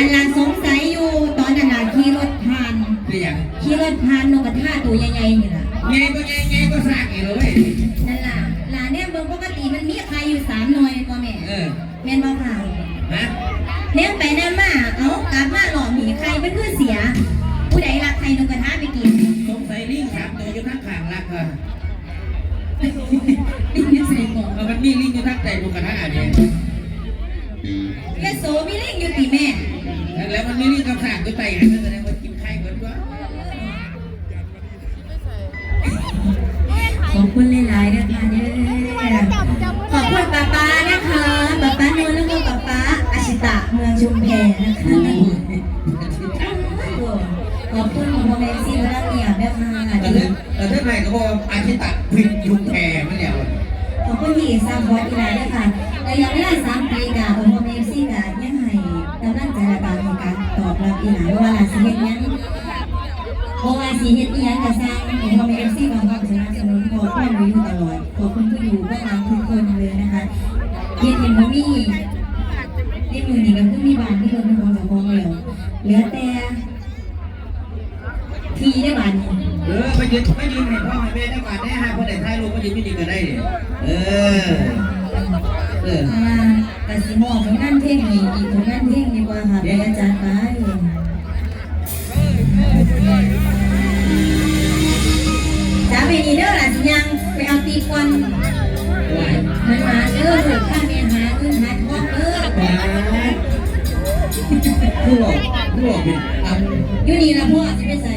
อันลาสงสัยอยู่ตอนนั้นขี่รถผ่านคืออย่างขี่รถผ่านนกกระทาตัวใหญ่ๆนี่ล่ะไงก็ไงก็สร้างอีกเลยนั่นล่ะหลานเนี่ยเบิ่งปกติมันมีใครอยู่3 หน่วยพ่อแม่แม่นบ่ค่ะฮะเลี้ยงไปนั่นมาเอากลับมาหล่อหมีใครเป็นคือเสียผู้ใดรักใครนกกระทาไปกินสงสัยลิง3 ตัวอยู่ทั้งข้างรักค่ะลิงยังใส่หมวกมันมีลิงอยู่ทั้งใจนกกระทาเนี่ยยะโสมีลิงอยู่ติแม่แล้วมันมีลิงกับข้างอยู่ใจกันแสดงว่ากินไข่เหมือนว่าขอบคุณหลายๆนะคะเด้อขอบคุณป้านะคะป้านวลแล้วก็ป้าอาชิตะเมืองชุมแพนะคะขอบคุณของพ่อแม่ซีวราเกียรติแม่ค่ะแต่ถ้าไหนก็บอกอาชิตะพิมยุงแพมาแล้วขอบคุณที่สร้างวัดอีลาด้วยค่ะระยะเวลา3 ปีกับของพ่อแม่ซีกับยังไงกำลังใจระบายในการตอบรับอีลาว่าหลานสิเฮ็ดยังเพราะว่าสิเฮ็ดอีหยังก็สร้างของพ่อแม่ซีบางคนสนับสนุนขอความรู้อยู่ตลอดขอบคุณผู้อยู่เบื้องหลังทุกคนเลยนะคะเฮ็ดเห็นบ่มีในมือนี่ก็คือมีบ้านที่เราเป็นของเจ้าของแล้วเหลือแต่ทีได้บ้านไปยืนให้พ่อให้แม่ได้บาทได้5คนไหนถ่ายรูปก็ยืนไม่ดีก็ได้แต่สิมองผลงานเพลงอีกผลงานเพลงดีกว่าค่ะไปอาจารย์ไปจ้าไปนี่เด้อหล่ะสิยังไปเอาตีควันมันมาเด้อถูกข้าเมียหาขึ้นหาทองเด้อผู้หลอกเป็นอยู่นี่ละพ่อจะไปใส่